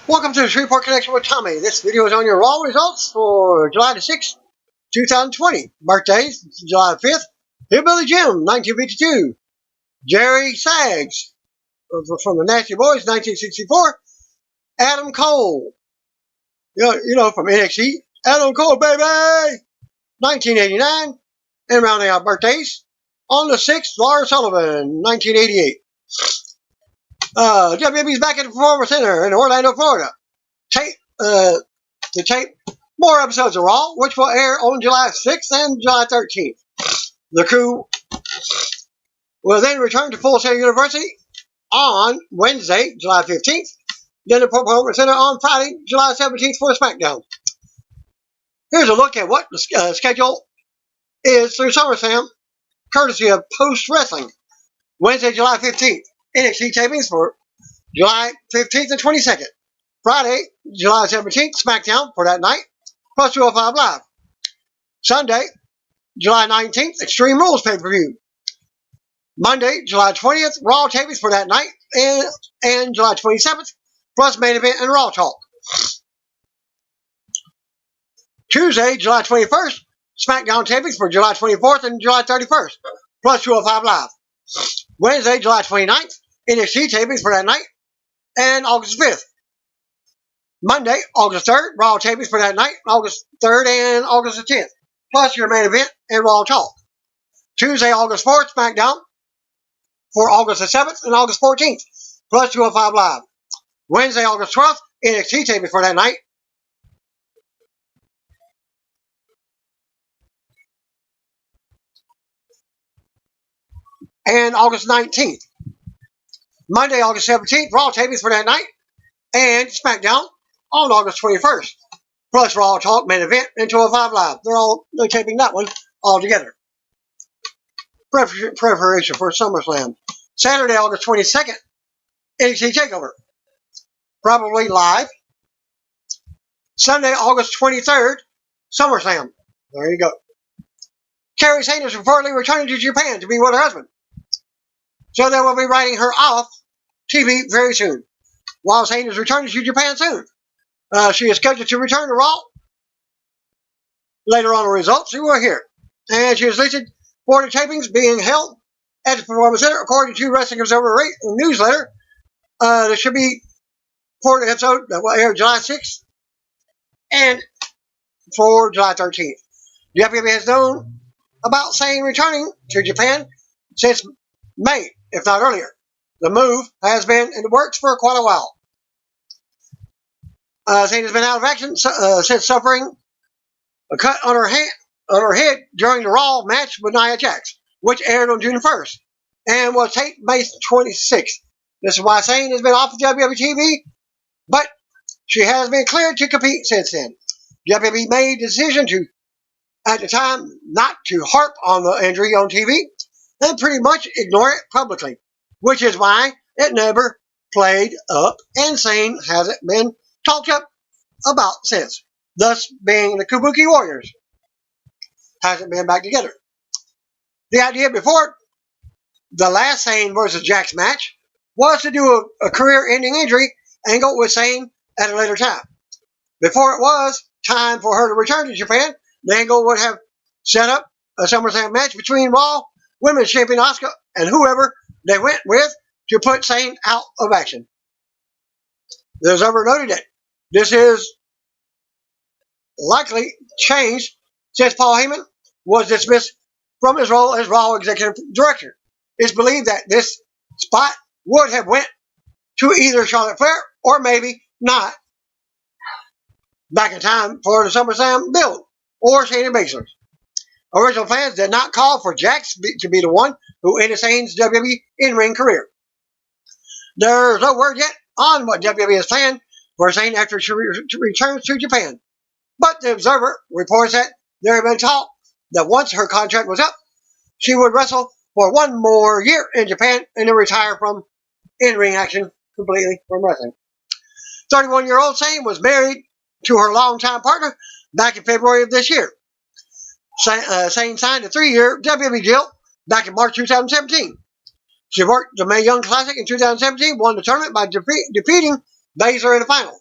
Welcome to the Shreveport Connection with Tommy. This video is on your Raw results for July the 6th, 2020. Birthdays, July 5th. Hillbilly Jim, 1952. Jerry Sags, from the Nasty Boys, 1964. Adam Cole, you know from NXT. Adam Cole, baby, 1989. And rounding out birthdays, on the 6th, Lars Sullivan, 1988. WWE's back at the Performance Center in Orlando, Florida. To tape more episodes of Raw, which will air on July 6th and July 13th. The crew will then return to Full Sail University on Wednesday, July 15th. Then the Performance Center on Friday, July 17th for SmackDown. Here's a look at what the schedule is through SummerSlam, courtesy of Post Wrestling. Wednesday, July 15th. NXT tapings for July 15th and 22nd. Friday, July 17th, SmackDown for that night, plus 205 Live. Sunday, July 19th, Extreme Rules pay-per-view. Monday, July 20th, Raw tapings for that night, and July 27th, plus main event and Raw Talk. Tuesday, July 21st, SmackDown tapings for July 24th and July 31st, plus 205 Live. Wednesday, July 29th, NXT tapings for that night, and August 5th. Monday, August 3rd, Raw tapings for that night, August 3rd and August the 10th, plus your main event and Raw Talk. Tuesday, August 4th, SmackDown for August the 7th and August 14th, plus 205 Live. Wednesday, August 12th, NXT tapings for that night. And August 19th. Monday, August 17th, Raw tapings for that night, and SmackDown on August 21st, plus Raw Talk, main event, and 205 Live. They're taping that one all together. Preparation for SummerSlam. Saturday, August 22nd, NXT TakeOver, probably live. Sunday, August 23rd, SummerSlam. There you go. Kairi Sane is reportedly returning to Japan to be with her husband, so they will be writing her off TV very soon. While Sane is returning to Japan soon. She is scheduled to return to Raw later on the results. You will hear. And she is listed for the tapings being held at the Performance Center, according to Wrestling Observer newsletter. There should be for the episode that will air July 6th and for July 13th. The WWE has known about Sane returning to Japan since May, if not earlier. The move has been in the works for quite a while. Sane has been out of action since suffering a cut on her head during the Raw match with Nia Jax, which aired on June 1st and was taped May 26th. This is why Sane has been off of WWE TV, but she has been cleared to compete since then. WWE made the decision at the time, not to harp on the injury on TV and pretty much ignore it publicly, which is why it never played up and Sane hasn't been talked up about since, thus being the Kabuki Warriors. Hasn't been back together. The idea before the last Sane versus Jax match was to do a career-ending injury and go with Sane at a later time. Before it was time for her to return to Japan, the Angle would have set up a SummerSlam match between Raw Women's Champion Asuka and whoever they went with to put Sane out of action. The Observer noted that this is likely changed since Paul Heyman was dismissed from his role as Raw Executive Director. It's believed that this spot would have went to either Charlotte Flair or maybe not back in time for the SummerSlam build or Shayna Baszler. Original plans did not call for Jax to be the one who ended Sane's WWE in-ring career. There's no word yet on what WWE has planned for Sane after she returns to Japan. But the Observer reports that there had been talk that once her contract was up, she would wrestle for one more year in Japan and then retire from in-ring action completely from wrestling. 31-year-old Sane was married to her longtime partner back in February of this year. Sane signed a 3-year WWE deal back in March 2017. She worked the Mae Young Classic in 2017, won the tournament by defeating Baszler in the final.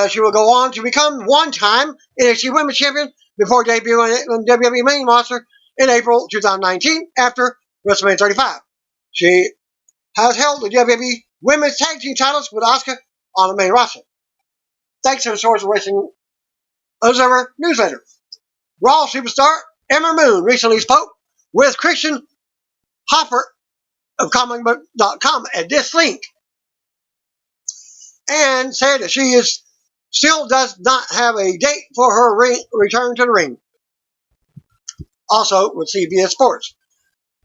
She will go on to become one-time NXT Women's Champion before debuting on WWE main roster in April 2019 after WrestleMania 35. She has held the WWE Women's Tag Team titles with Asuka on the main roster. Thanks to the Source Wrestling Observer newsletter. Raw superstar Ember Moon recently spoke with Christian Hoffer of comicbook.com at this link and said that she still does not have a date for her return to the ring. Also with CBS Sports.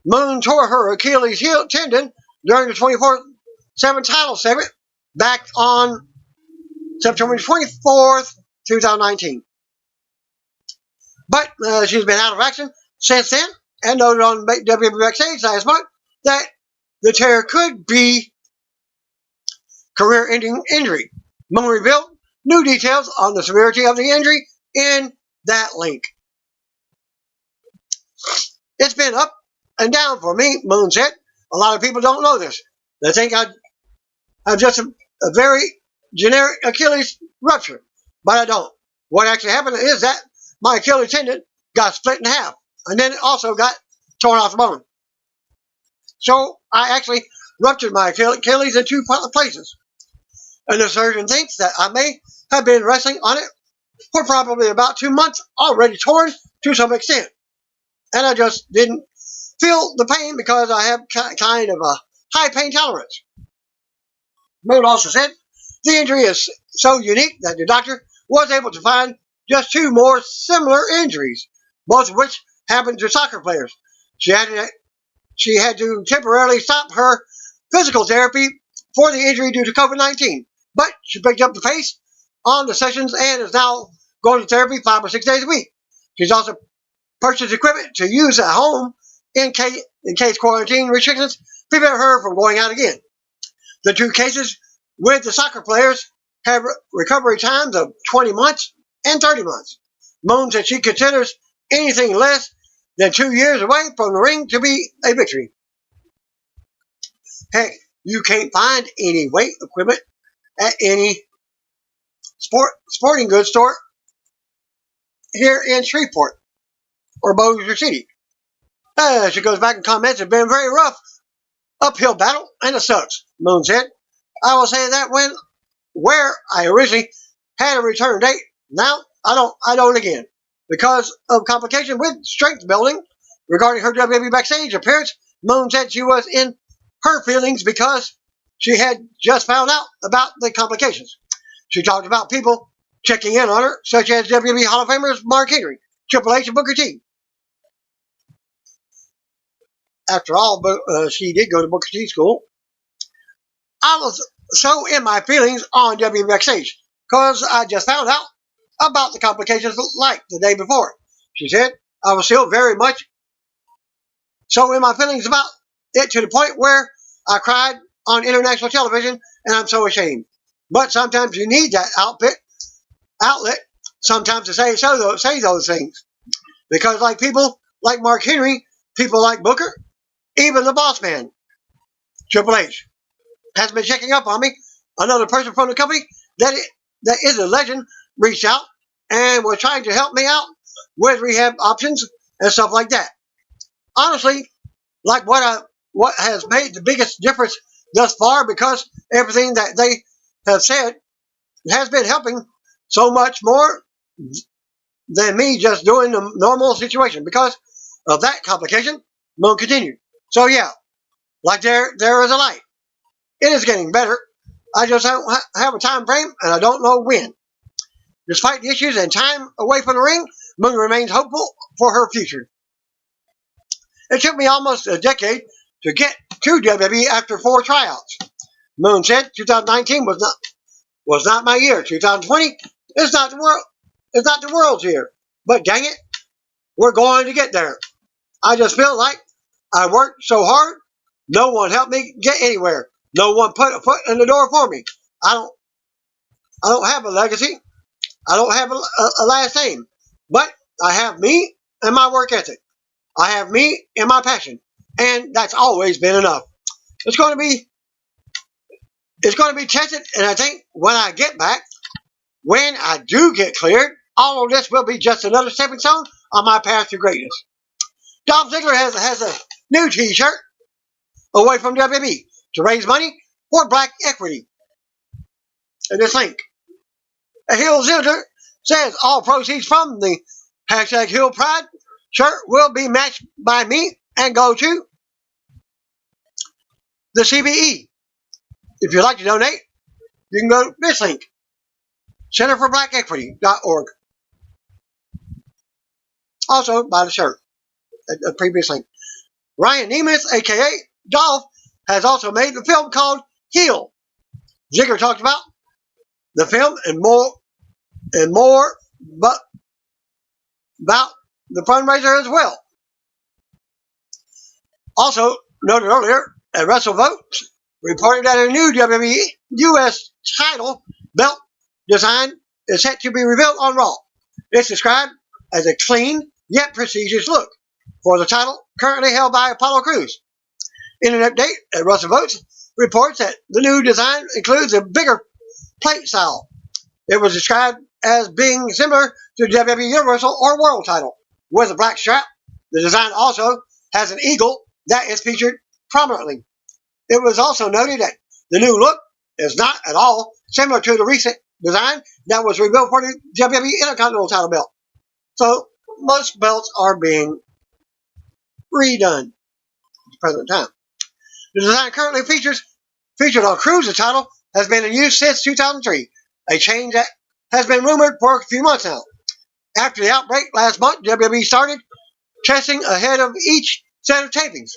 Moon tore her Achilles heel tendon during the 24/7 title segment back on September 24th, 2019. But she's been out of action since then and noted on WWE Backstage last month that the tear could be career-ending injury. Moon revealed new details on the severity of the injury in that link. It's been up and down for me, Moon said. A lot of people don't know this. They think I'm just a very generic Achilles rupture, but I don't. What actually happened is that my Achilles tendon got split in half, and then it also got torn off the bone. So I actually ruptured my Achilles in two places. And the surgeon thinks that I may have been wrestling on it for probably about 2 months, already torn to some extent. And I just didn't feel the pain because I have kind of a high pain tolerance. Moon also said the injury is so unique that the doctor was able to find just 2 more similar injuries, both of which happened to soccer players. She had to temporarily stop her physical therapy for the injury due to COVID-19, but she picked up the pace on the sessions and is now going to therapy 5 or 6 days a week. She's also purchased equipment to use at home in case quarantine restrictions prevent her from going out again. The 2 cases with the soccer players have recovery times of 20 months and 30 months. Moon said she considers anything less than 2 years away from the ring to be a victory. Heck, you can't find any weight equipment at any sporting goods store here in Shreveport or Bossier City. She goes back and comments, it's been a very rough uphill battle, and it sucks, Moon said. I will say that where I originally had a return date, now I don't again. Because of complication with strength building regarding her WWE Backstage appearance, Moon said she was in her feelings because she had just found out about the complications. She talked about people checking in on her, such as WWE Hall of Famers Mark Henry, Triple H, and Booker T. After all, she did go to Booker T school. I was so in my feelings on WWE Backstage because I just found out about the complications like the day before. She said, I was still very much so in my feelings about it to the point where I cried on international television, and I'm so ashamed. But sometimes you need that outlet sometimes to say those things. Because like people like Mark Henry, people like Booker, even the boss man, Triple H, has been checking up on me. Another person from the company that is a legend reached out and was trying to help me out with rehab options and stuff like that. Honestly, like what has made the biggest difference thus far, because everything that they have said has been helping so much more than me just doing the normal situation. Because of that complication, Moon continued. So yeah, like there is a light. It is getting better. I just don't have a time frame, and I don't know when. Despite the issues and time away from the ring, Moon remains hopeful for her future. It took me almost a decade to get to WWE after 4 tryouts. Moon said 2019 was not my year. 2020 is not the world's year. But dang it, we're going to get there. I just feel like I worked so hard, no one helped me get anywhere. No one put a foot in the door for me. I don't have a legacy. I don't have a last name. But I have me and my work ethic. I have me and my passion. And that's always been enough. It's going to be tested, and I think when I get back, When I do get cleared, all of this will be just another stepping stone on my path to greatness. Dolph Ziggler has a new t-shirt away from WWE to raise money for black equity. And this link. A Hill Ziggler says all proceeds from the hashtag Hill Pride shirt will be matched by me and go to the CBE. If you'd like to donate, you can go to this link, centerforblack.equity.org. Also, buy the shirt, a previous link. Ryan Nemeth, a.k.a. Dolf, has also made a film called Heel. Ziggler talked about the film and more, but about the fundraiser as well. Also, noted earlier, at WrestleVotes reported that a new WWE US title belt design is set to be revealed on Raw. It's described as a clean yet prestigious look for the title currently held by Apollo Crews. In an update at WrestleVotes reports that the new design includes a bigger plate style. It was described as being similar to the WWE Universal or World title with a black strap. The design also has an eagle that is featured prominently. It was also noted that the new look is not at all similar to the recent design that was revealed for the WWE Intercontinental title belt. So most belts are being redone at the present time. The design currently featured on Crews' title has been in use since 2003, a change that has been rumored for a few months now. After the outbreak last month, WWE started testing ahead of each set of tapings.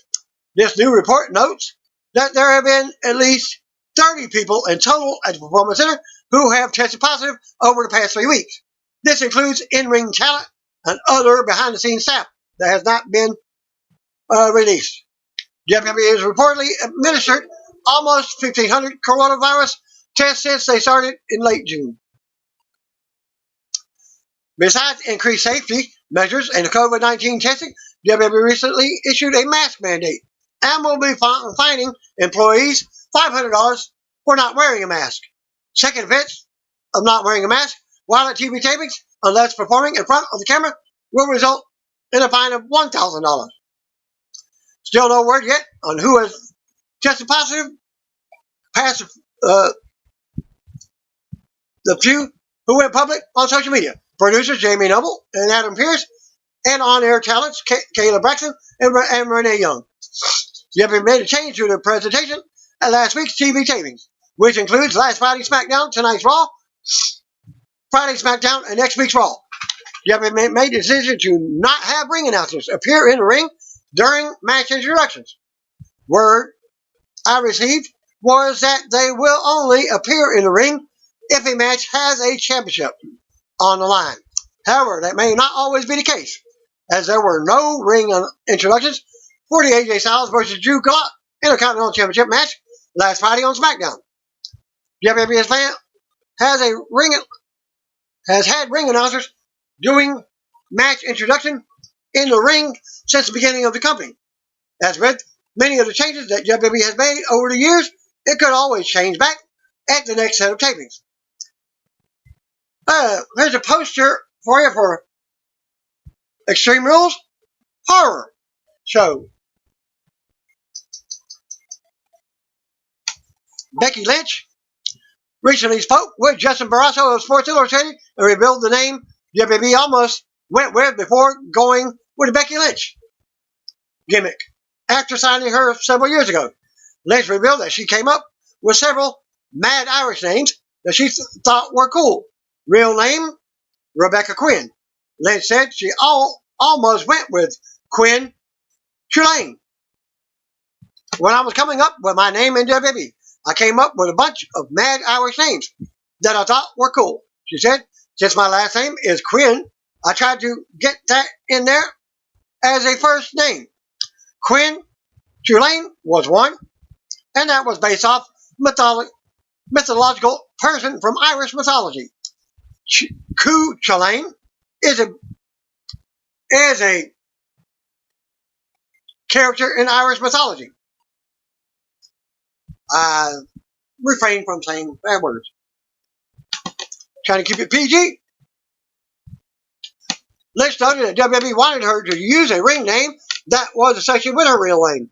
This new report notes that there have been at least 30 people in total at the Performance Center who have tested positive over the past 3 weeks. This includes in-ring talent and other behind-the-scenes staff that has not been released. WWE has reportedly administered almost 1,500 coronavirus tests since they started in late June. Besides increased safety measures and COVID-19 testing, WWE recently issued a mask mandate and will be fining employees $500 for not wearing a mask. Second offense of not wearing a mask while at TV tapings, unless performing in front of the camera, will result in a fine of $1,000. Still no word yet on who has tested positive past the few who went public on social media. Producers Jamie Noble and Adam Pearce, and on-air talents Kayla Braxton and Renee Young. WWE made a change to the presentation at last week's TV tapings, which includes last Friday's SmackDown, tonight's Raw, Friday's SmackDown, and next week's Raw. WWE made the decision to not have ring announcers appear in the ring during match introductions. Word I received was that they will only appear in the ring if a match has a championship on the line. However, that may not always be the case, as there were no ring introductions for the AJ Styles versus Drew Gulak Intercontinental Championship match last Friday on SmackDown. WWE has had ring announcers doing match introduction in the ring since the beginning of the company. As with many of the changes that WWE has made over the years, it could always change back at the next set of tapings. Here's a poster for you for Extreme Rules Horror Show. Becky Lynch recently spoke with Justin Barrasso of Sports Illustrated and revealed the name WWE almost went with before going with the Becky Lynch gimmick after signing her several years ago. Lynch revealed that she came up with several Mad Irish names that she thought were cool. Real name, Rebecca Quinn. Lynch said she almost went with Quinn Tulane. When I was coming up with my name in WWE, I came up with a bunch of Mad Irish names that I thought were cool. She said, since my last name is Quinn, I tried to get that in there as a first name. Quinn Tulane was one, and that was based off mythological person from Irish mythology. Cu Chulainn is a character in Irish mythology. I refrain from saying bad words. trying to keep it PG. Lynch noted that WWE wanted her to use a ring name that was associated with her real name.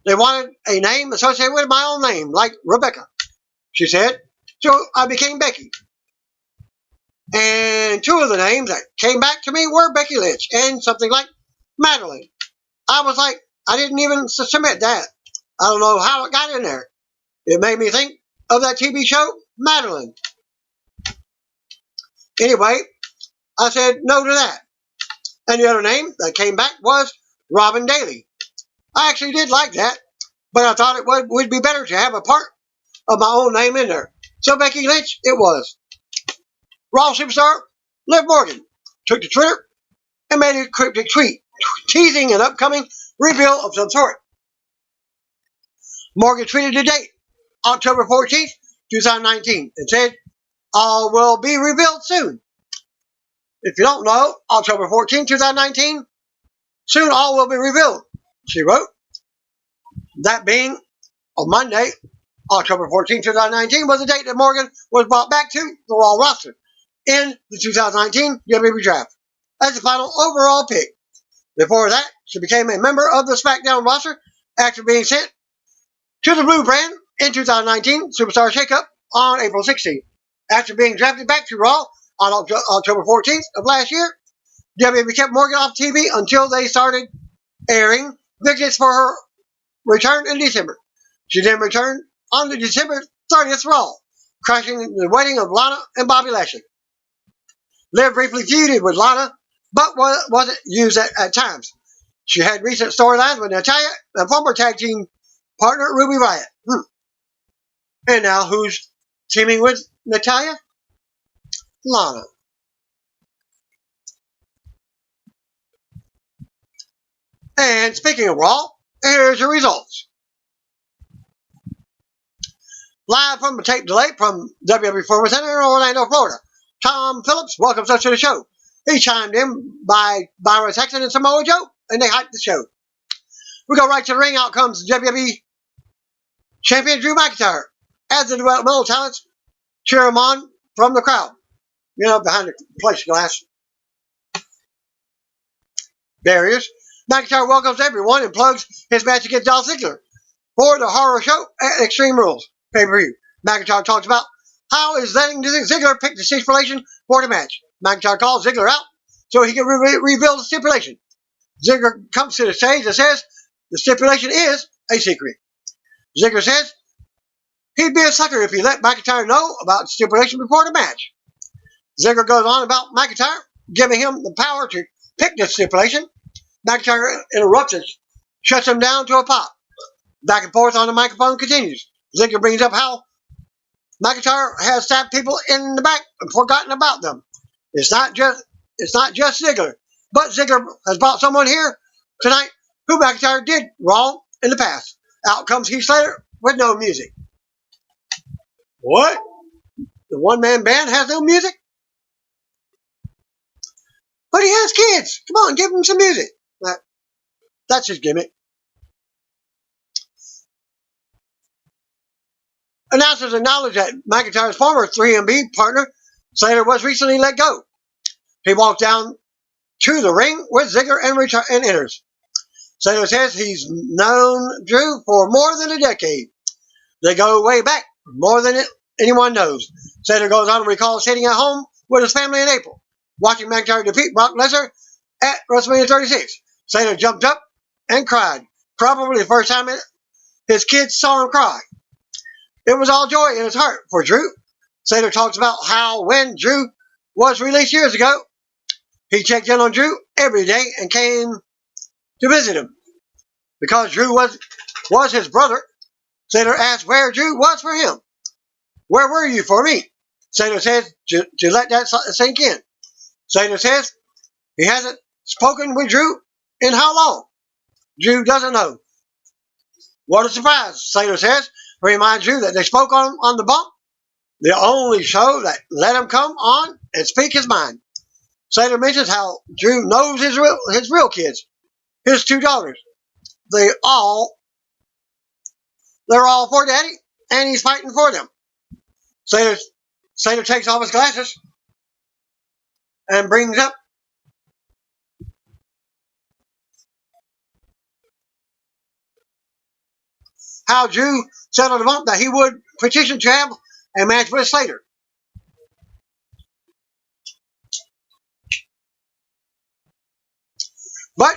They wanted a name associated with my own name, like Rebecca, she said. So I became Becky. And two of the names that came back to me were Becky Lynch and something like Madeline. I was like, I didn't even submit that. I don't know how it got in there. It made me think of that TV show, Madeline. Anyway, I said no to that. And the other name that came back was Robin Daly. I actually did like that, but I thought it would be better to have a part of my own name in there. So Becky Lynch it was. Raw superstar Liv Morgan took to Twitter and made a cryptic tweet teasing an upcoming reveal of some sort. Morgan tweeted the date, October 14th, 2019, and said, all will be revealed soon. If you don't know, October 14th, 2019, soon all will be revealed, she wrote. That being on Monday, October 14th, 2019, was the date that Morgan was brought back to the Raw roster in the 2019 WWE Draft as the final overall pick. Before that, she became a member of the SmackDown roster after being sent to the Blue brand in 2019 Superstar Shakeup on April 16th. After being drafted back to Raw on October 14th of last year, WWE kept Morgan off TV until they started airing vignettes for her return in December. She then returned on the December 30th Raw, crashing the wedding of Lana and Bobby Lashley. Liv briefly feuded with Lana, but wasn't used at times. She had recent storylines with Natalya and former tag team partner Ruby Riott. And now who's teaming with Natalya? Lana. And speaking of Raw, here's your results. Live from the tape delay from WWE Performance Center in Orlando, Florida, Tom Phillips welcomes us to the show. He chimed in by Byron Saxton and Samoa Joe, and they hyped the show. We go right to the ring. Out comes WWE Champion Drew McIntyre. As the developmental talents cheer him on from the crowd. You know, behind the plexiglass barriers. McIntyre welcomes everyone and plugs his match against Dolph Ziggler for the horror show at Extreme Rules pay-per-view. McIntyre talks about how he's letting Ziggler pick the stipulation for the match. McIntyre calls Ziggler out so he can reveal the stipulation. Ziggler comes to the stage and says the stipulation is a secret. Ziggler says he'd be a sucker if he let McIntyre know about the stipulation before the match. Ziggler goes on about McIntyre giving him the power to pick the stipulation. McIntyre interrupts and shuts him down to a pop. Back and forth on the microphone continues. Ziggler brings up how McIntyre has stabbed people in the back and forgotten about them. It's not just Ziggler, but Ziggler has brought someone here tonight who McIntyre did wrong in the past. Out comes Heath Slater with no music. What? The one-man band has no music? But he has kids. Come on, give him some music. That's his gimmick. Announcers acknowledged that McIntyre's former 3MB partner, Slater, was recently let go. He walked down to the ring with Ziggler and enters. Slater says he's known Drew for more than a decade. They go way back, more than anyone knows. Slater goes on to recall sitting at home with his family in April, watching McIntyre defeat Brock Lesnar at WrestleMania 36. Slater jumped up and cried, probably the first time his kids saw him cry. It was all joy in his heart for Drew. Slater talks about how when Drew was released years ago, he checked in on Drew every day and came to visit him. Because Drew was his brother, Slater asked where Drew was for him. Where were you for me? Slater says to let that sink in. Slater says he hasn't spoken with Drew in how long? Drew doesn't know. What a surprise, Slater says. Remind Drew that they spoke on the bump, the only show that let him come on and speak his mind. Slater mentions how Drew knows his real kids, his two daughters. They're all for Daddy, and he's fighting for them. Slater Slater takes off his glasses and brings up how Drew settled him up that he would petition to have a match with Slater. But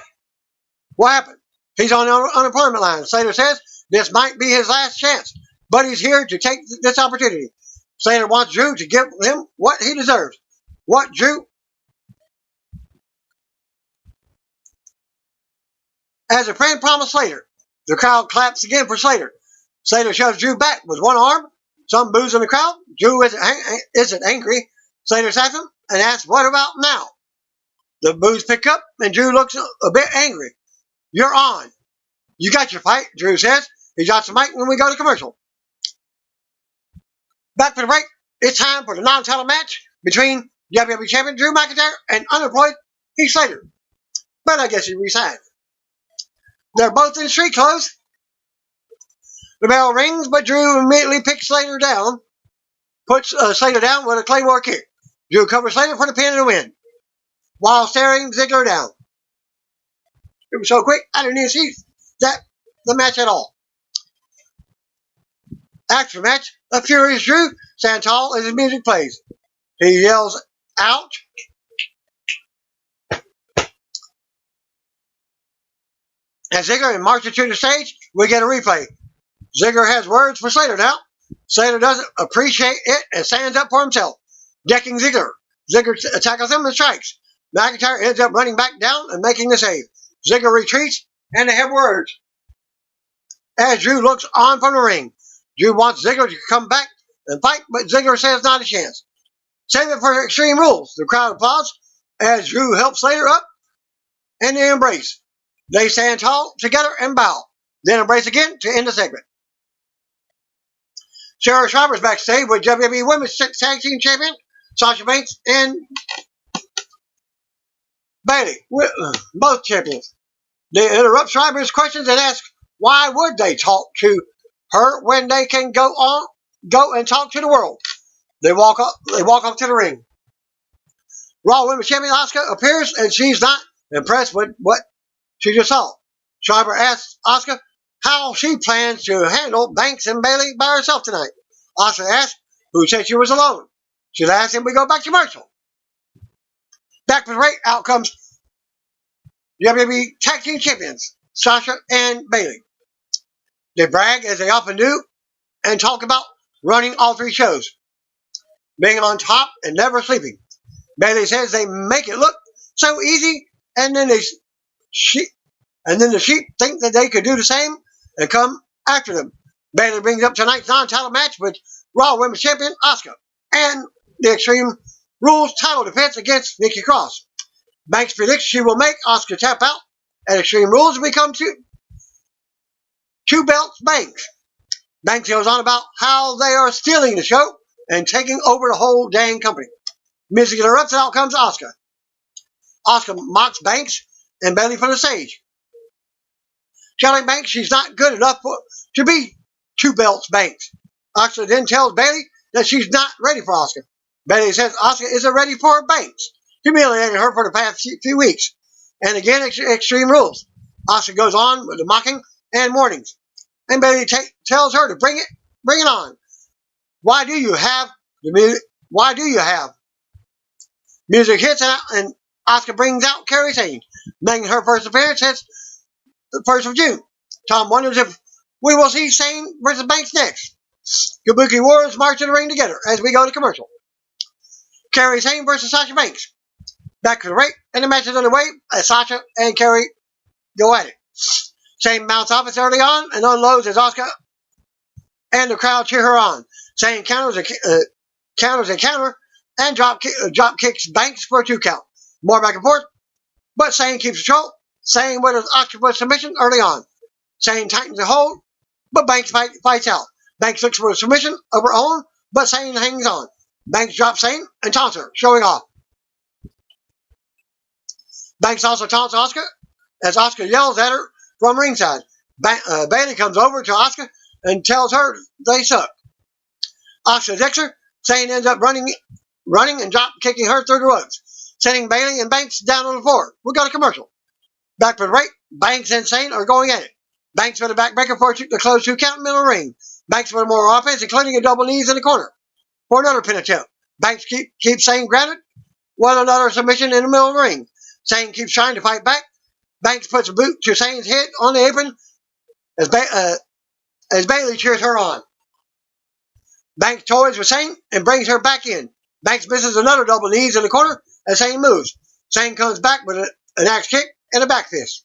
what happened? He's on the unemployment line. Slater says this might be his last chance, but he's here to take this opportunity. Slater wants Drew to give him what he deserves. What Drew, as a friend promised Slater. The crowd claps again for Slater. Slater shoves Drew back with one arm. Some boos in the crowd. Drew isn't angry. Slater saps him and asks, what about now? The boos pick up and Drew looks a bit angry. You're on. You got your fight, Drew says. He drops the mic when we go to commercial. Back for the break. It's time for the non-title match between WWE Champion Drew McIntyre and unemployed Heath Slater. But I guess he resigned. They're both in street clothes. The bell rings, but Drew immediately picks Slater down, puts Slater down with a Claymore kick. Drew covers Slater for the pin and the win, while staring Ziggler down. It was so quick, I didn't even see the match at all. After the match, a furious Drew stands tall as his music plays. He yells, out. As Ziggler marches to the stage, we get a replay. Ziggler has words for Slater now. Slater doesn't appreciate it and stands up for himself, decking Ziggler. Ziggler tackles him and strikes. McIntyre ends up running back down and making the save. Ziggler retreats, and they have words. As Drew looks on from the ring, Drew wants Ziggler to come back and fight, but Ziggler says not a chance. Save it for Extreme Rules. The crowd applauds as Drew helps Slater up, and they embrace. They stand tall together and bow, then embrace again to end the segment. Sarah Schreiber's backstage with WWE Women's Tag Team Champion Sasha Banks and Bayley, both champions. They interrupt Schreiber's questions and ask why would they talk to her when they can go and talk to the world. They walk up to the ring. Raw Women's Champion Asuka appears and she's not impressed with what she just saw. Schreiber asks Asuka how she plans to handle Banks and Bayley by herself tonight. Asuka asks who said she was alone. She asks him we go back to commercial. Back for the break, out comes WWE Tag Team Champions Sasha and Bayley. They brag as they often do and talk about running all three shows, being on top and never sleeping. Bayley says they make it look so easy, and then the sheep think that they could do the same and come after them. Bayley brings up tonight's non-title match with Raw Women's Champion Asuka and the Extreme Rules title defense against Nikki Cross. Banks predicts she will make Asuka tap out at Extreme Rules and become two belts Banks. Banks goes on about how they are stealing the show and taking over the whole dang company. Music interrupts and out comes Asuka. Asuka mocks Banks and Bayley from the stage, telling Banks she's not good enough to be two belts Banks. Asuka then tells Bayley that she's not ready for Asuka. Bayley says Asuka isn't ready for Banks, humiliating her for the past few weeks. And again, Extreme Rules. Asuka goes on with the mocking and warnings, and Bayley tells her to bring it on. Why do you have the music? Why do you have? Music hits and Asuka brings out Kairi Sane, making her first appearance since the 1st of June. Tom wonders if we will see Sane versus Banks next. Kabuki Warriors march in the ring together as we go to commercial. Kairi Sane versus Sasha Banks. Back to the ring, and the match is underway as Sasha and Kairi go at it. Sane mounts offense early on and unloads as Asuka and the crowd cheer her on. Sane counters a counter and drop kicks Banks for a 2 count. More back and forth, but Sane keeps control. Sane with an octopus submission early on. Sane tightens the hold, but Banks fights out. Banks looks for a submission of her own, but Sane hangs on. Banks drops Sane and taunts her, showing off. Banks also taunts Asuka as Asuka yells at her from ringside. Bayley comes over to Asuka and tells her they suck. Asuka decks her, Sane ends up running and drop kicking her through the ropes, sending Bayley and Banks down on the floor. We got a commercial. Back for the break, Banks and Sane are going at it. Banks with a backbreaker for the close 2 count in the middle of the ring. Banks with more offense, including a double knees in the corner for another pin attempt. Banks keeps Sane grounded with another submission in the middle of the ring. Sane keeps trying to fight back. Banks puts a boot to Sane's head on the apron as Bayley cheers her on. Banks toys with Sane and brings her back in. Banks misses another double knees in the corner as Sane moves. Sane comes back with an axe kick and a back fist.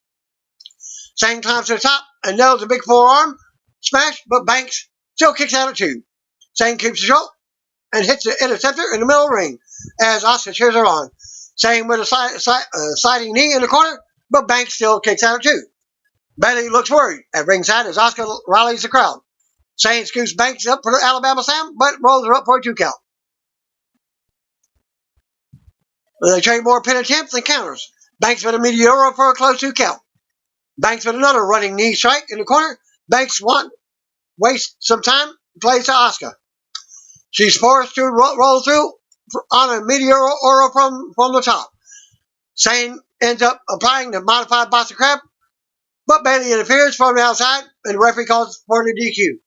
Sane climbs to the top and nails a big forearm smash, but Banks still kicks out at 2. Sane keeps the short and hits the interceptor in the middle of the ring as Asuka cheers her on. Sane with a sliding knee in the corner, but Banks still kicks out at 2. Bayley looks worried at ringside as Asuka rallies the crowd. Sane scoops Banks up for the Alabama Slam, but rolls her up for a 2 count. They trade more pin attempts and counters. Banks with a Meteoro for a close 2 count. Banks with another running knee strike in the corner. Banks wastes some time, plays to Asuka. She's forced to roll through on a Meteoro from the top. Sane ends up applying the modified Boston Crab, but Bayley interferes from the outside, and the referee calls for the DQ.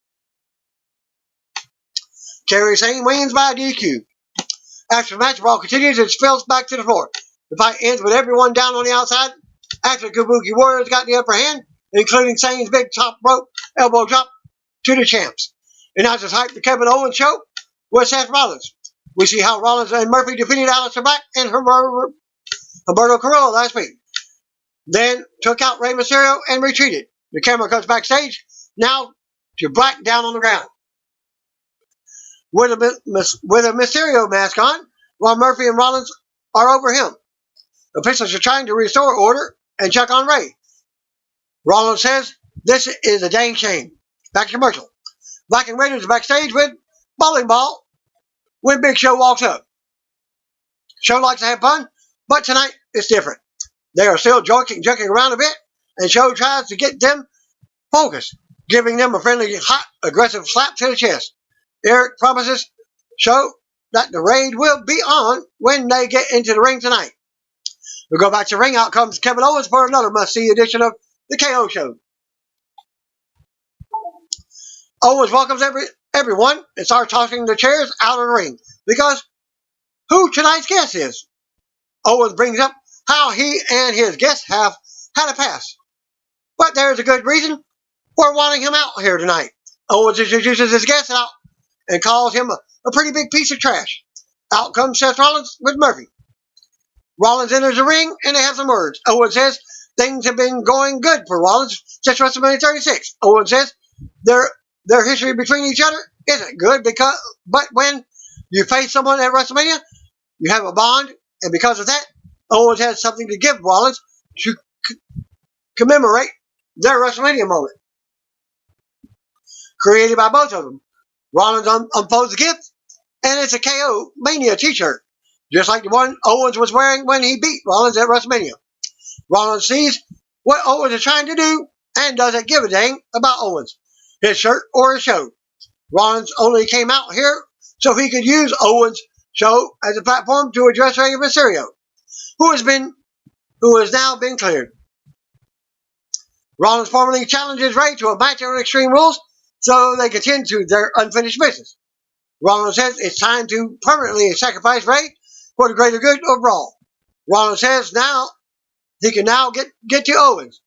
Kairi Sane wins by DQ. After the match, Raw continues and spills back to the floor. The fight ends with everyone down on the outside after the Kabuki Warriors got the upper hand, including Sane's big top rope elbow drop to the champs. And now just hype the Kevin Owens show with Seth Rollins. We see how Rollins and Murphy defeated Aleister Black and Humberto Carrillo last week. Then took out Rey Mysterio and retreated. The camera cuts backstage, now to Black down on the ground with a Mysterio mask on, while Murphy and Rollins are over him. Officials are trying to restore order and check on Rey. Rollins says, "This is a dang shame." Back to commercial. Black and Raiders are backstage with bowling ball when Big Show walks up. Show likes to have fun, but tonight it's different. They are still joking around a bit, and Show tries to get them focused, giving them a friendly, hot, aggressive slap to the chest. Eric promises Show that the raid will be on when they get into the ring tonight. We go back to the ring. Out comes Kevin Owens for another must-see edition of the KO Show. Owens welcomes everyone and starts tossing the chairs out of the ring because who tonight's guest is. Owens brings up how he and his guests have had a past, but there's a good reason for wanting him out here tonight. Owens introduces his guest out and calls him a pretty big piece of trash. Out comes Seth Rollins with Murphy. Rollins enters the ring and they have some words. Owens says things have been going good for Rollins since WrestleMania 36. Owens says their history between each other isn't good but when you face someone at WrestleMania, you have a bond, and because of that, Owens has something to give Rollins to commemorate their WrestleMania moment. Created by both of them. Rollins unfolds the gift, and it's a KO Mania t-shirt, just like the one Owens was wearing when he beat Rollins at WrestleMania. Rollins sees what Owens is trying to do and doesn't give a dang about Owens, his shirt, or his show. Rollins only came out here so he could use Owens' show as a platform to address Rey Mysterio, who has now been cleared. Rollins formally challenges Rey to a match on Extreme Rules so they can tend to their unfinished business. Rollins says it's time to permanently sacrifice Rey for the greater good of Raw. Rollins says now he can now get to Owens.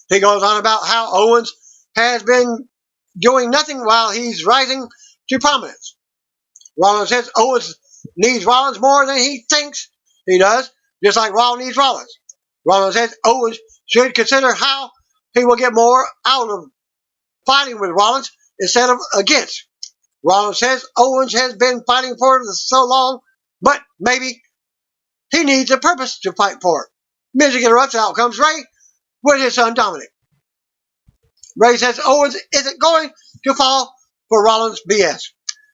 He goes on about how Owens has been doing nothing while he's rising to prominence. Rollins says Owens needs Rollins more than he thinks he does, just like Raw needs Rollins. Rollins says Owens should consider how he will get more out of fighting with Rollins instead of against. Rollins says Owens has been fighting for it so long, but maybe he needs a purpose to fight for it. Music interrupts. Out comes Rey with his son Dominic. Rey says Owens isn't going to fall for Rollins' BS.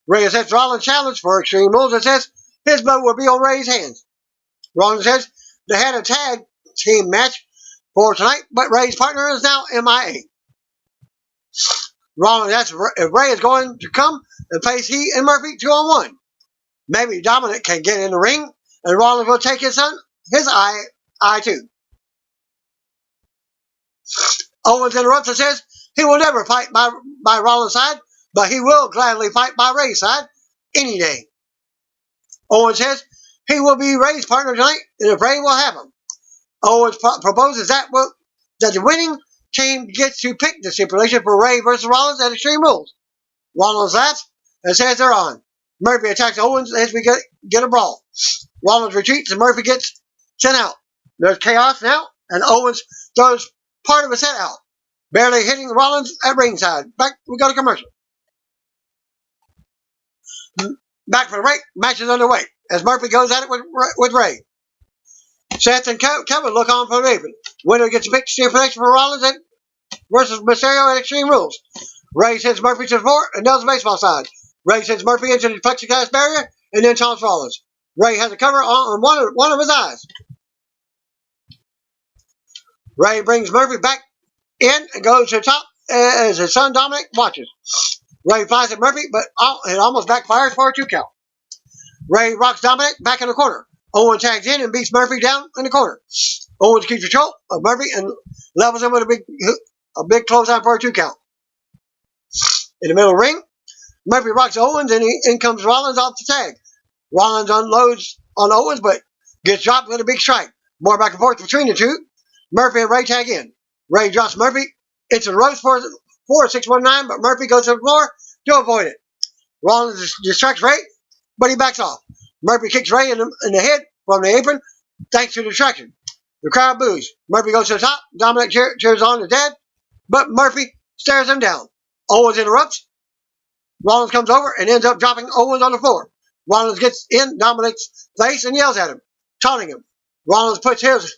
Rey accepts Rollins' challenge for Extreme Rules and says his blood will be on Rey's hands. Rollins says they had a tag team match for tonight, but Rey's partner is now MIA. Rollins asks if Rey is going to come and face he and Murphy 2-on-1. Maybe Dominic can get in the ring, and Rollins will take his eye too. Owens interrupts and says he will never fight by Rollins' side, but he will gladly fight by Ray's side any day. Owens says he will be Ray's partner tonight, and if Ray will have him. Owens proposes that the winning team gets to pick the stipulation for Ray versus Rollins at Extreme Rules. Rollins laughs and says they're on. Murphy attacks Owens as we get a brawl. Rollins retreats and Murphy gets sent out. There's chaos now, and Owens throws part of a set out, barely hitting Rollins at ringside. Back, we go to commercial. Back for the break, match is underway as Murphy goes at it with Ray. Seth and Kevin look on for the apron. Winner gets a big stipulation for Rollins versus Mysterio at Extreme Rules. Ray sends Murphy to the floor and does the baseball side. Ray sends Murphy into the plexiglass barrier and then taunts Rollins. Ray has a cover on one of his eyes. Ray brings Murphy back in and goes to the top as his son Dominic watches. Ray flies at Murphy, but it almost backfires for a 2 count. Ray rocks Dominic back in the corner. Owens tags in and beats Murphy down in the corner. Owens keeps control of Murphy and levels him with a big clothesline for a 2 count. In the middle of the ring, Murphy rocks Owens and in comes Rollins off the tag. Rollins unloads on Owens but gets dropped with a big strike. More back and forth between the two. Murphy and Ray tag in. Ray drops Murphy into the ropes for a 619, but Murphy goes to the floor to avoid it. Rollins distracts Ray, but he backs off. Murphy kicks Ray in the head from the apron thanks to the distraction. The crowd boos. Murphy goes to the top. Dominic cheers on his dad, but Murphy stares him down. Owens interrupts. Rollins comes over and ends up dropping Owens on the floor. Rollins gets in Dominic's face and yells at him, taunting him. Rollins puts hands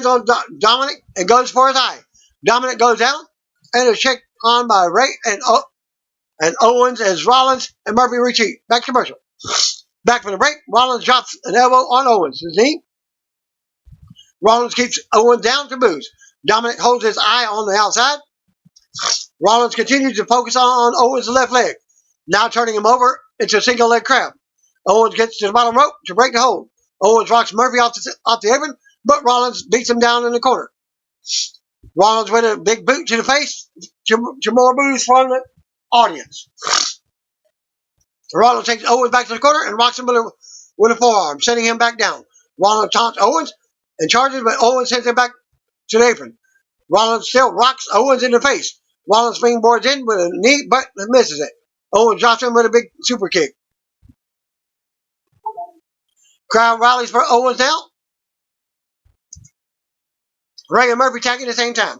on Dominic and goes for his eye. Dominic goes down and is checked on by Ray and Owens as Rollins and Murphy retreat. Back to commercial. Back from the break, Rollins drops an elbow on Owens' knee. Rollins keeps Owens down to boos. Dominic holds his eye on the outside. Rollins continues to focus on Owens' left leg, now turning him over into a single leg crab. Owens gets to the bottom rope to break the hold. Owens rocks Murphy off the apron, but Rollins beats him down in the corner. Rollins with a big boot to the face to more boos from the audience. Rollins takes Owens back to the corner and rocks him with a forearm, sending him back down. Rollins taunts Owens and charges, but Owens sends him back to the apron. Rollins still rocks Owens in the face. Rollins springboards in with a knee, but misses it. Owens drops him with a big super kick. Crowd rallies for Owens now. Ray and Murphy tag at the same time.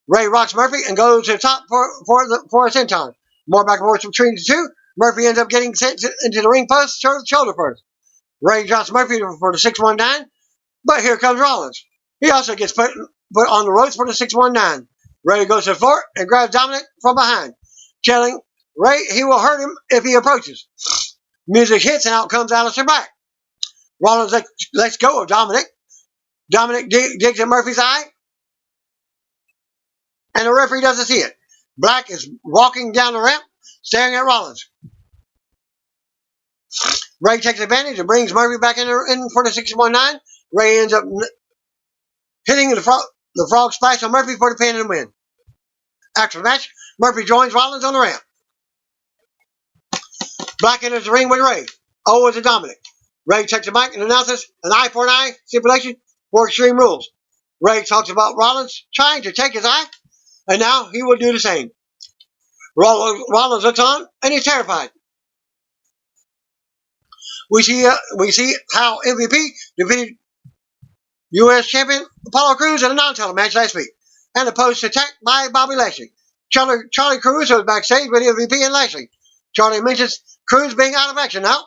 Ray rocks Murphy and goes to the top for a senton. More back and forth between the two. Murphy ends up getting sent into the ring post, shoulder first. Ray drops Murphy for the 619, but here comes Rollins. He also gets put on the ropes for the 619. Ray goes to the floor and grabs Dominic from behind, telling Ray he will hurt him if he approaches. Music hits and out comes Aleister Black. Rollins lets go of Dominic. Dominic digs at Murphy's eye, and the referee doesn't see it. Black is walking down the ramp, staring at Rollins. Ray takes advantage and brings Murphy back in for the 619. Ray ends up hitting the frog splash on Murphy for the pin and win. After the match, Murphy joins Rollins on the ramp. Black enters the ring with Ray, Owens, and Dominic. Ray takes the mic and announces an eye for an eye stipulation for Extreme Rules. Ray talks about Rollins trying to take his eye, and now he will do the same. Rollins looks on, and he's terrified. We see how MVP defeated U.S. champion Apollo Crews in a non-title match last week, and a post-attack by Bobby Lashley. Charlie Crews was backstage with MVP and Lashley. Charlie mentions Crews being out of action now.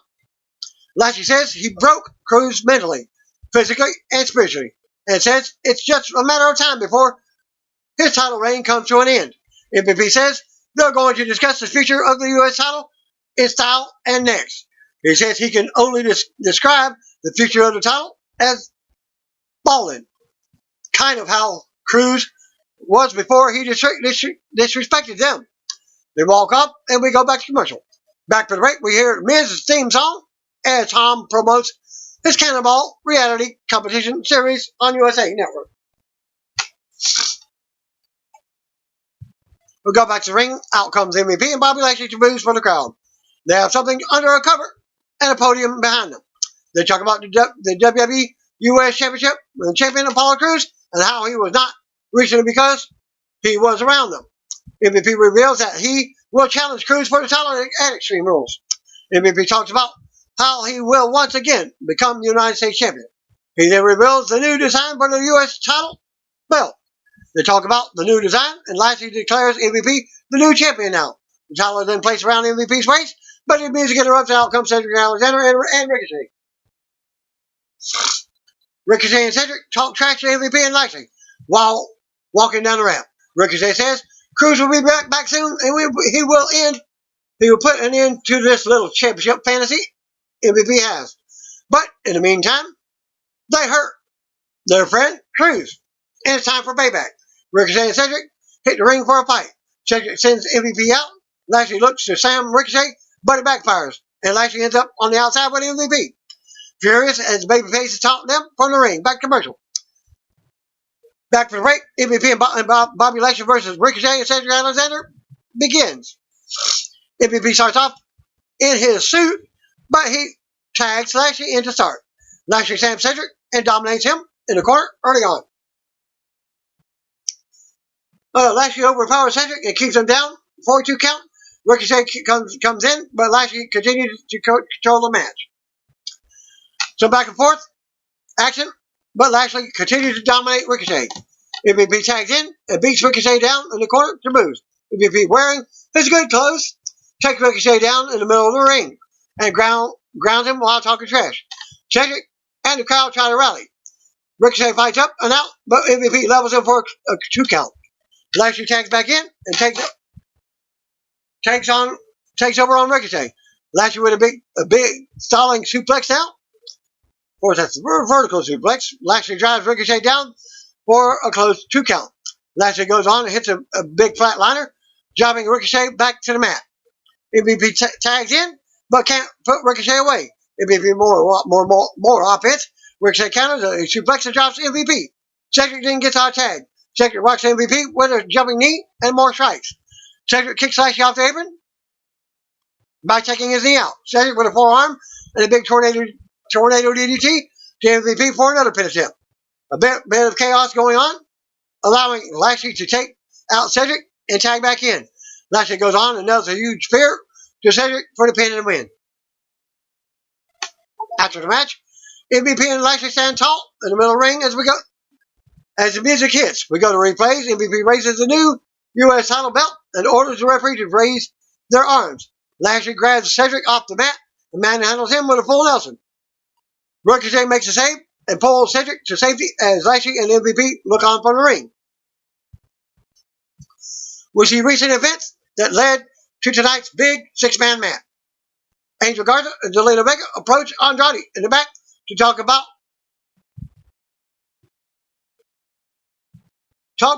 Lashley says he broke Crews mentally, physically, and spiritually, and says it's just a matter of time before his title reign comes to an end. MVP says they're going to discuss the future of the U.S. title, its style, and next. He says he can only describe the future of the title as balling, kind of how Crews was before he disrespected them. They walk up, and we go back to commercial. Back to the break, we hear Miz's theme song as Tom promotes his Cannonball reality competition series on USA Network. We go back to the ring. Out comes MVP and Bobby Lashley to booze for the crowd. They have something under a cover and a podium behind them. They talk about the WWE US Championship and the champion Apollo Crews and how he was not reaching it because he was around them. MVP reveals that he will challenge Crews for the title at Extreme Rules. MVP talks about how he will once again become United States Champion. He then reveals the new design for the US title belt. They talk about the new design, and Lashley declares MVP the new champion now. The title is then placed around MVP's waist, but the music interrupts, and out comes Cedric Alexander and Ricochet. Ricochet and Cedric talk trash to MVP and Lashley while walking down the ramp. Ricochet says Crews will be back soon, and he will put an end to this little championship fantasy MVP has. But in the meantime, they hurt their friend Crews, and it's time for payback. Ricochet and Cedric hit the ring for a fight. Cedric sends MVP out. Lashley looks to Sam Ricochet, but it backfires, and Lashley ends up on the outside with MVP. Furious as babyface is taunting them from the ring. Back to commercial. Back for the break. MVP and Bobby Lashley versus Ricochet and Cedric Alexander begins. MVP starts off in his suit, but he tags Lashley in to start. Lashley Sam Cedric and dominates him in the corner early on. Lashley overpowers Cedric and keeps him down for a 2 count. Ricochet comes in, but Lashley continues to control the match. So back and forth action, but Lashley continues to dominate Ricochet. MVP tags in and beats Ricochet down in the corner to booze. MVP wearing his good clothes takes Ricochet down in the middle of the ring and grounds him while talking trash. Cedric and the crowd try to rally. Ricochet fights up and out, but MVP levels him for a 2 count. Lashley tags back in and takes over on Ricochet. Lashley with a big stalling suplex now. Of course, that's a vertical suplex. Lashley drives Ricochet down for a close 2 count. Lashley goes on and hits a big flatliner, driving Ricochet back to the mat. MVP tags in, but can't put Ricochet away. MVP more offense. Ricochet counters a suplex and drops MVP. Cedric then gets our tag. Cedric rocks MVP with a jumping knee and more strikes. Cedric kicks Lashley off the apron by taking his knee out. Cedric with a forearm and a big tornado DDT to MVP for another pin attempt. A bit of chaos going on, allowing Lashley to take out Cedric and tag back in. Lashley goes on and nails a huge spear to Cedric for the pin and win. After the match, MVP and Lashley stand tall in the middle of the ring as the music hits. We go to replays. MVP raises the new U.S. title belt and orders the referee to raise their arms. Lashley grabs Cedric off the mat and manhandles him with a full Nelson. Ricochet makes a save and pulls Cedric to safety as Lashley and MVP look on from the ring. We see recent events that led to tonight's big 6-man match. Angel Garza and Zelina Vega approach Andrade in the back to talk,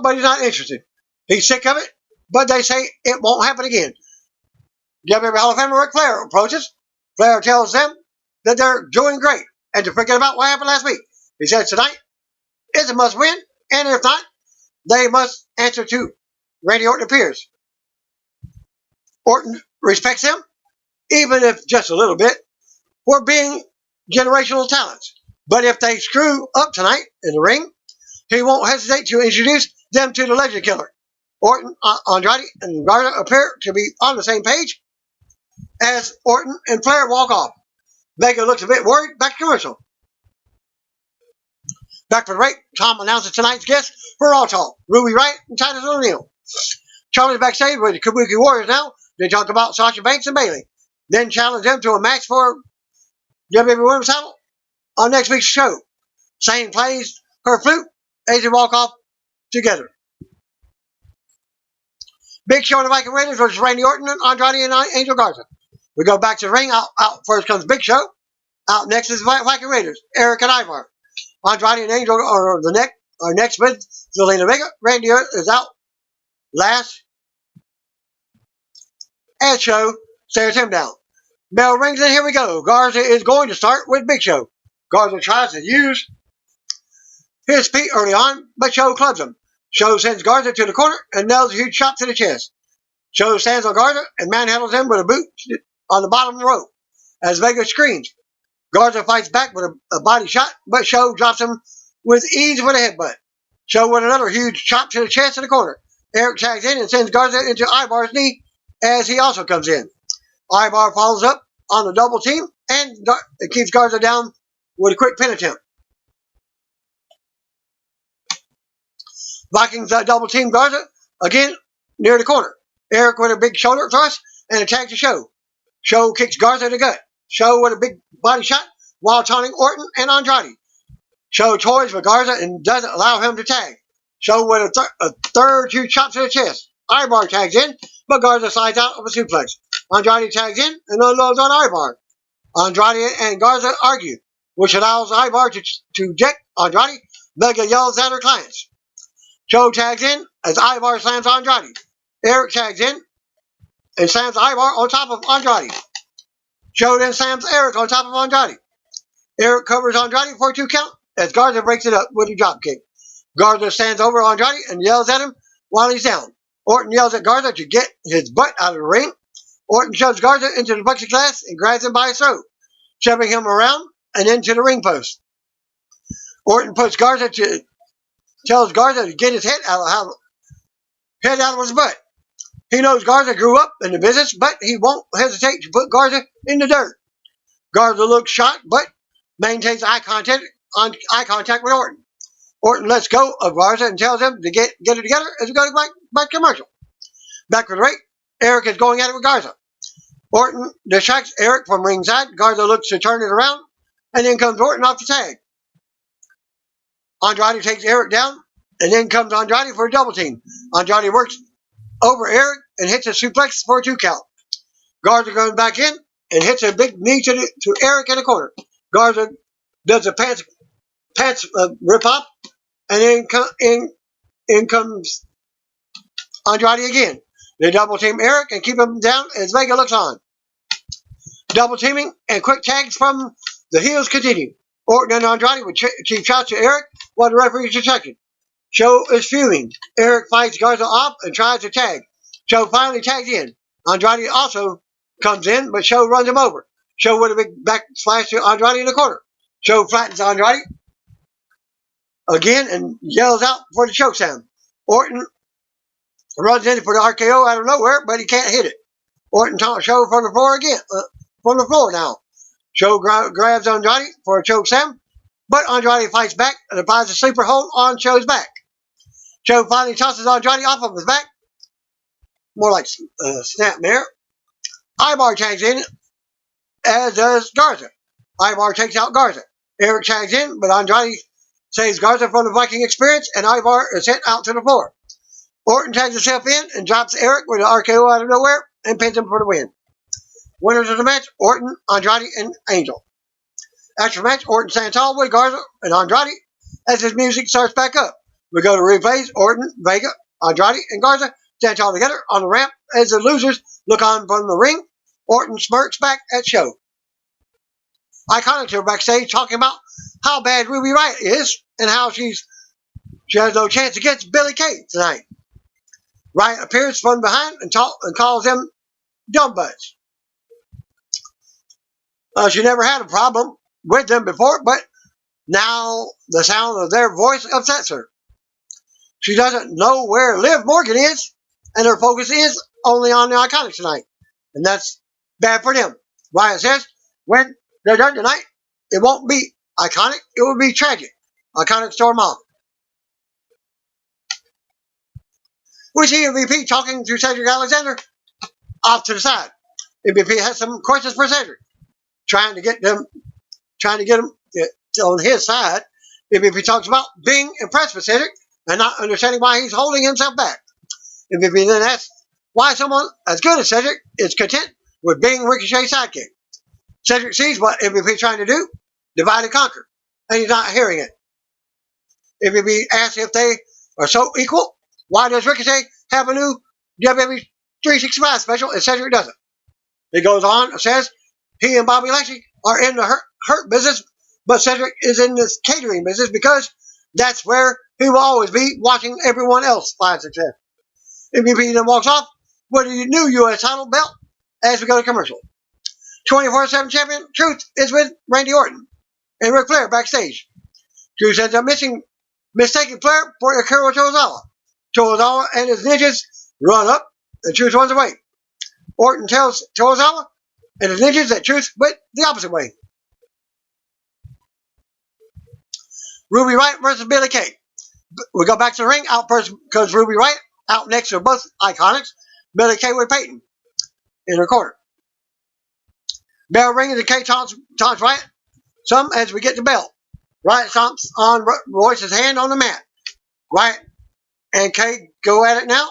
but he's not interested. He's sick of it, but they say it won't happen again. WWE Hall of Famer Ric Flair approaches. Flair tells them that they're doing great and to forget about what happened last week. He says tonight is a must win, and if not, they must answer to Randy Orton appears. Orton respects him, even if just a little bit, for being generational talents. But if they screw up tonight in the ring, he won't hesitate to introduce them to the Legend Killer. Orton, Andrade, and Garza appear to be on the same page as Orton and Flair walk off. Vega looks a bit worried. Back to commercial. Back for the break. Tom announces tonight's guests for Raw Talk. Ruby Riott and Titus O'Neil. Charlie's backstage with the Kabuki Warriors now. They talk about Sasha Banks and Bayley. Then challenge them to a match for WWE Women's title on next week's show. Sane plays her flute as they walk off together. Big Show and the Viking Raiders versus Randy Orton and Andrade and Angel Garza. We go back to the ring. Out first comes Big Show. Out next is Viking Raiders, Eric and Ivar. Andrade and Angel are next with Zelina Vega. Randy is out last. as Show stares him down. Bell rings and here we go. Garza is going to start with Big Show. Garza tries to use his feet early on, but Show clubs him. Show sends Garza to the corner and nails a huge shot to the chest. Show stands on Garza and manhandles him with a boot on the bottom rope as Vega screams. Garza fights back with a body shot, but Show drops him with ease with a headbutt. Show with another huge chop to the chest in the corner. Eric tags in and sends Garza into Ivar's knee as he also comes in. Ivar follows up on the double team and keeps Garza down with a quick pin attempt. Vikings double team Garza again near the corner. Eric with a big shoulder thrust and attacks the Show. Show kicks Garza in the gut. Show with a big body shot while taunting Orton and Andrade. Show toys with Garza and doesn't allow him to tag. Show with a third huge chop to the chest. Ivar tags in, but Garza slides out of a suplex. Andrade tags in and unloads on Ivar. Andrade and Garza argue, which allows Ivar to eject Andrade. Vega yells at her clients. Show tags in as Ivar slams Andrade. Eric tags in and slams Ivar on top of Andrade. Show then slams Eric on top of Andrade. Eric covers Andrade for a 2 count as Garza breaks it up with a dropkick. Garza stands over Andrade and yells at him while he's down. Orton yells at Garza to get his butt out of the ring. Orton shoves Garza into the plexiglass and grabs him by his throat, shoving him around and into the ring post. Orton tells Garza to get his head out of his butt. He knows Garza grew up in the business, but he won't hesitate to put Garza in the dirt. Garza looks shocked, but maintains eye contact with Orton. Orton lets go of Garza and tells him to get it together as we go to back commercial. Back for the ring, Eric is going at it with Garza. Orton distracts Eric from ringside. Garza looks to turn it around, and then comes Orton off the tag. Andrade takes Eric down, and then comes Andrade for a double team. Andrade works over Eric and hits a suplex for a 2 count. Garza goes back in and hits a big knee to Eric in the corner. Garza does a pants rip up, and then in comes Andrade again. They double team Eric and keep him down as Vega looks on. Double teaming and quick tags from the heels continue. Orton and Andrade with cheap shots to Eric while the referee is checking. Show is fuming. Eric fights Garza off and tries to tag. Show finally tags in. Andrade also comes in, but Show runs him over. Show with a big back slash to Andrade in the corner. Show flattens Andrade again and yells out for the choke sound. Orton runs in for the RKO out of nowhere, but he can't hit it. Orton taunts Show from the floor again. From the floor now. Show grabs Andrade for a choke slam, but Andrade fights back and applies a sleeper hold on Show's back. Show finally tosses Andrade off of his back. More like snapmare. Ivar tags in, as does Garza. Ivar takes out Garza. Eric tags in, but Andrade saves Garza from the Viking experience, and Ivar is sent out to the floor. Orton tags himself in and drops Eric with an RKO out of nowhere and pins him for the win. Winners of the match, Orton, Andrade, and Angel. After the match, Orton stands tall with Garza and Andrade as his music starts back up. We go to replays. Orton, Vega, Andrade, and Garza stand tall together on the ramp as the losers look on from the ring. Orton smirks back at Show. Iconics are backstage talking about how bad Ruby Riott is and how she has no chance against Billie Kay tonight. Riott appears from behind and calls them dumb butts. She never had a problem with them before, but now the sound of their voice upsets her. She doesn't know where Liv Morgan is, and her focus is only on the Iconics tonight. And that's bad for them. Riott says, when they're done tonight, it won't be iconic, it will be tragic. Iconics storm off. We see MVP talking to Cedric Alexander off to the side. MVP has some questions for Cedric. Trying to get him on his side. MVP talks about being impressed with Cedric and not understanding why he's holding himself back. MVP then asks why someone as good as Cedric is content with being Ricochet's sidekick. Cedric sees what MVP is trying to do, divide and conquer, and he's not hearing it. MVP asks if they are so equal, why does Ricochet have a new WWE 365 special and Cedric doesn't. He goes on and says he and Bobby Lashley are in the hurt business, but Cedric is in this catering business because that's where he will always be, watching everyone else find success. MVP then walks off with a new U.S. title belt as we go to commercial. 24/7 champion Truth is with Randy Orton and Ric Flair backstage. Truth ends up mistaking Flair for Akira Tozawa. Tozawa and his ninjas run up, and Truth runs away. Orton tells Tozawa and his ninjas that Truth went the opposite way. Ruby Riott versus Billie Kay. We go back to the ring. Out first because Ruby Riott. Out next are both Iconics. Billie Kay with Peyton in her corner. Bell rings and Kay taunts Riott some as we get the bell. Riott stomps on Royce's hand on the mat. Riott and Kay go at it now.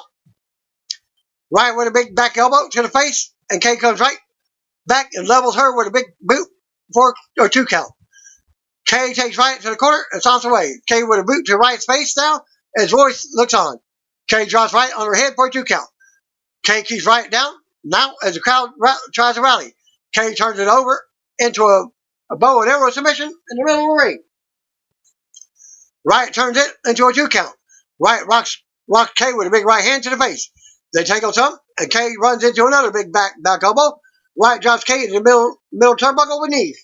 Riott with a big back elbow to the face, and Kay comes right back and levels her with a big boot for a 2 count. Kay takes Riott to the corner and stomps away. Kay with a boot to Riott's face now as Royce looks on. Kay drops Riott on her head for a 2 count. Kay keeps Riott down now as the crowd tries to rally. Kay turns it over into a bow and arrow submission in the middle of the ring. Riott turns it into a 2 count. Riott rocks Kay with a big right hand to the face. They tangle some, and Kay runs into another big back elbow. Riott drops Kay into the middle turnbuckle with knees.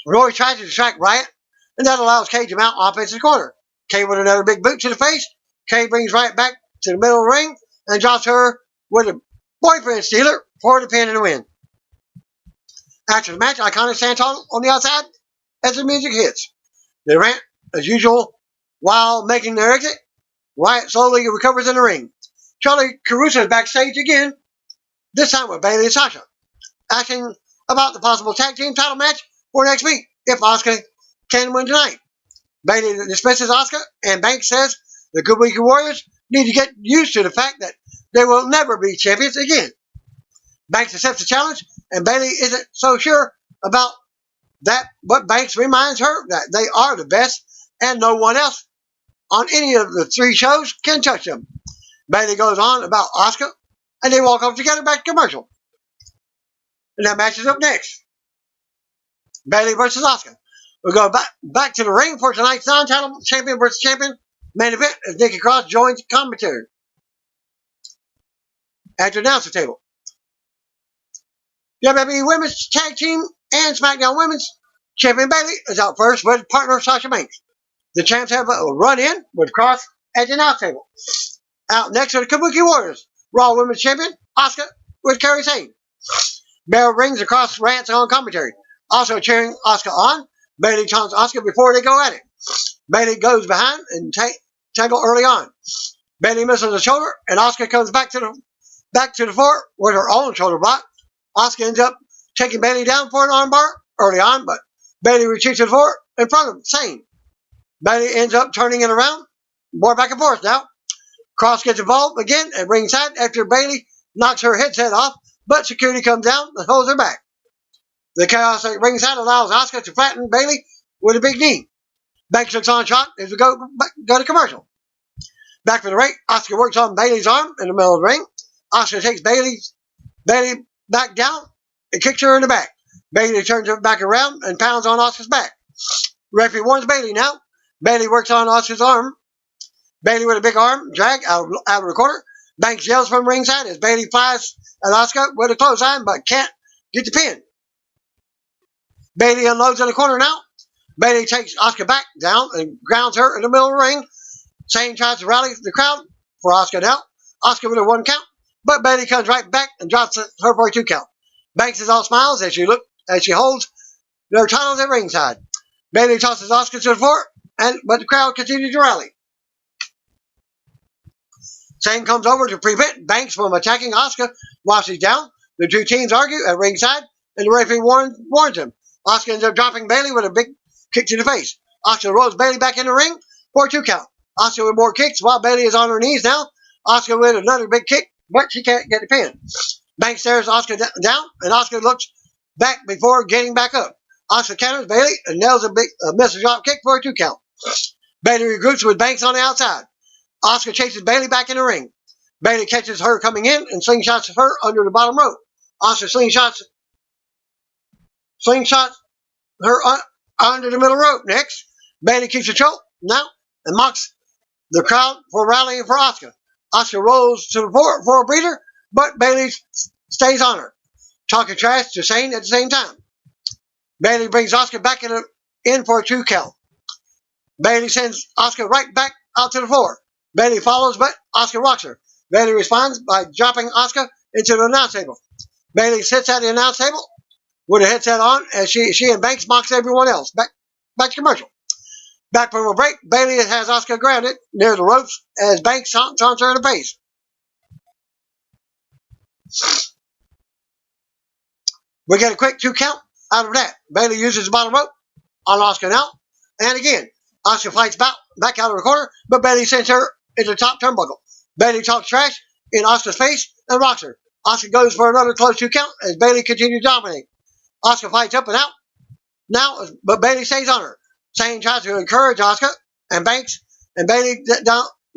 Roy tries to distract Riott, and that allows Kay to mount offensive corner. Kay with another big boot to the face. Kay brings Riott back to the middle of the ring and drops her with a boyfriend stealer for the pin and the win. After the match, Iconics stand tall on the outside as the music hits. They rant as usual while making their exit. Riott slowly recovers in the ring. Charlie Caruso is backstage again, this time with Bayley and Sasha, asking about the possible tag team title match for next week if Asuka can win tonight. Bayley dismisses Asuka, and Banks says the Kabuki Warriors need to get used to the fact that they will never be champions again. Banks accepts the challenge, and Bayley isn't so sure about that, but Banks reminds her that they are the best, and no one else on any of the 3 shows can touch them. Bayley goes on about Asuka, and they walk off together back to commercial. And that match is up next. Bayley versus Asuka. We'll go back to the ring for tonight's non-title champion versus champion main event as Nikki Cross joins commentary at the announcer table. WWE Women's Tag Team and SmackDown Women's Champion Bayley is out first with partner Sasha Banks. The champs have a run-in with Cross at the announcer table. Out next are the Kabuki Warriors. Raw Women's Champion Asuka with Kairi Sane. Bell rings across rants on commentary. Also cheering Asuka on. Bayley taunts Asuka before they go at it. Bayley goes behind and tangle early on. Bayley misses a shoulder, and Asuka comes back to the floor with her own shoulder block. Asuka ends up taking Bayley down for an armbar early on, but Bayley retreats to the floor in front of Sane. Bayley ends up turning it around. More back and forth now. Cross gets involved again at ringside after Bayley knocks her headset off, but security comes down and holds her back. The chaos at ringside allows Asuka to flatten Bayley with a big knee. Banks looks on shot as we go to commercial. Back for the ring, Asuka works on Bayley's arm in the middle of the ring. Asuka takes Bayley back down and kicks her in the back. Bayley turns her back around and pounds on Asuka's back. Referee warns Bayley now. Bayley works on Asuka's arm. Bayley with a big arm drag out of the corner. Banks yells from ringside as Bayley flies at Asuka with a clothesline but can't get the pin. Bayley unloads in the corner now. Bayley takes Asuka back down and grounds her in the middle of the ring. Sane tries to rally the crowd for Asuka now. Asuka with a 1 count, but Bayley comes right back and drops her for a 2 count. Banks is all smiles as she holds their titles at ringside. Bayley tosses Asuka to the floor, but the crowd continues to rally. Sane comes over to prevent Banks from attacking Asuka while she's down. The 2 teams argue at ringside, and the referee warns him. Asuka ends up dropping Bayley with a big kick to the face. Asuka rolls Bayley back in the ring for a 2 count. Asuka with more kicks while Bayley is on her knees now. Asuka with another big kick, but she can't get the pin. Banks stares Asuka down, and Asuka looks back before getting back up. Asuka counters Bayley and nails a missile drop kick for a 2 count. Bayley regroups with Banks on the outside. Asuka chases Bayley back in the ring. Bayley catches her coming in and slingshots her under the bottom rope. Asuka slingshots her under the middle rope. Next, Bayley keeps control now and mocks the crowd for rallying for Asuka. Asuka rolls to the floor for a breather, but Bayley stays on her, talking trash to Sane at the same time. Bayley brings Asuka back in for a 2 count. Bayley sends Asuka right back out to the floor. Bayley follows, but Asuka rocks her. Bayley responds by dropping Asuka into the announce table. Bayley sits at the announce table with her headset on as she and Banks mocks everyone else. Back to commercial. Back from a break, Bayley has Asuka grounded near the ropes as Banks taunts her in the face. We get a quick 2 count out of that. Bayley uses the bottom rope on Asuka now. And again, Asuka fights back out of the corner, but Bayley sends her into the top turnbuckle. Bayley talks trash in Asuka's face and rocks her. Asuka goes for another close 2 count as Bayley continues to dominate. Asuka fights up and out now, but Bayley stays on her. Sane tries to encourage Asuka and Banks, and Bayley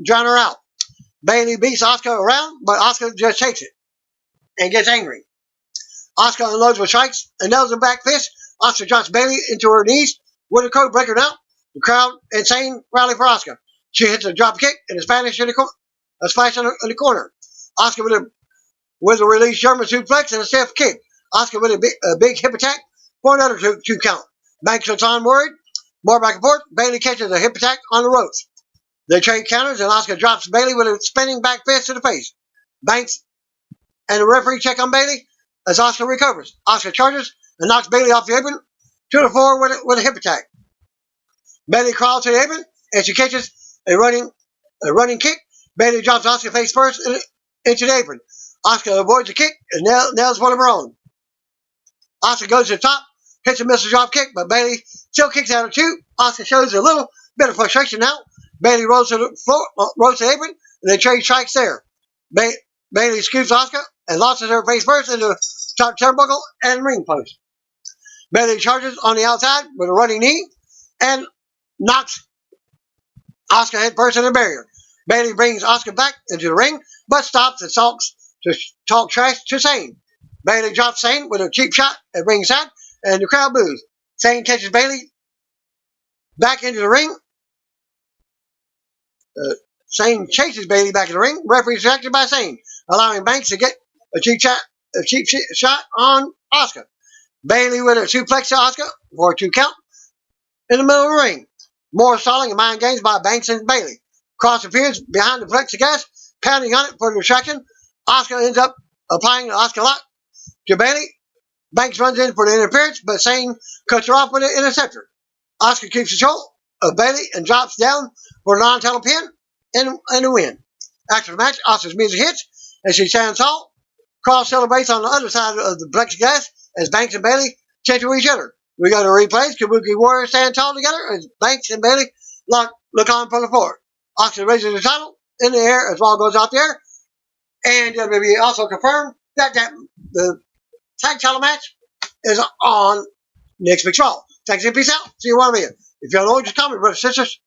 drown her out. Bayley beats Asuka around, but Asuka just takes it and gets angry. Asuka unloads with strikes and nails a back fist. Asuka drops Bayley into her knees with a code breaker now. The crowd and Sane rally for Asuka. She hits a drop kick and a splash in the corner. Asuka with a released German suplex and a stiff kick. Asuka with a big hip attack for another 2 count. Banks looks on worried. More back and forth. Bayley catches a hip attack on the ropes. They trade counters and Asuka drops Bayley with a spinning back fist to the face. Banks and the referee check on Bayley as Asuka recovers. Asuka charges and knocks Bayley off the apron to the floor with a hip attack. Bayley crawls to the apron and she catches a running kick. Bayley drops Asuka face first into the apron. Asuka avoids the kick and nails one of her own. Asuka goes to the top, hits a missile drop kick, but Bayley still kicks out of 2. Asuka shows a little bit of frustration now. Bayley rolls to the floor, rolls to the apron, and they trade strikes there. Bayley scoops Asuka and launches her face first into the top turnbuckle and ring post. Bayley charges on the outside with a running knee and knocks Asuka head first in the barrier. Bayley brings Asuka back into the ring, but stops and sulks to talk trash to Sane. Bayley drops Sane with a cheap shot at ringside, and the crowd boos. Sane catches Bayley back into the ring. Sane chases Bayley back in the ring. Referee is distracted by Sane, allowing Banks to get a cheap shot on Asuka. Bayley with a suplex to Asuka for a 2 count in the middle of the ring. More stalling and mind games by Banks and Bayley. Cross appears behind the plexiglass, pounding on it for the distraction. Asuka ends up applying the Asuka lock to Bayley. Banks runs in for the interference, but Sane cuts her off with an interceptor. Asuka keeps control of Bayley and drops down for a non-title pin and a win. After the match, Asuka's music hits and she stands tall. Cross celebrates on the other side of the plexiglass as Banks and Bayley chant to each other. We go to replays. Kabuki Warriors stand tall together as Banks and Bayley look on from the floor. Asuka raises the title in the air as Raw goes out there. And WWE also confirmed that the tag title match is on next week's Raw. Thanks and peace out. See you one minute. If you don't know, just comment, brothers and sisters.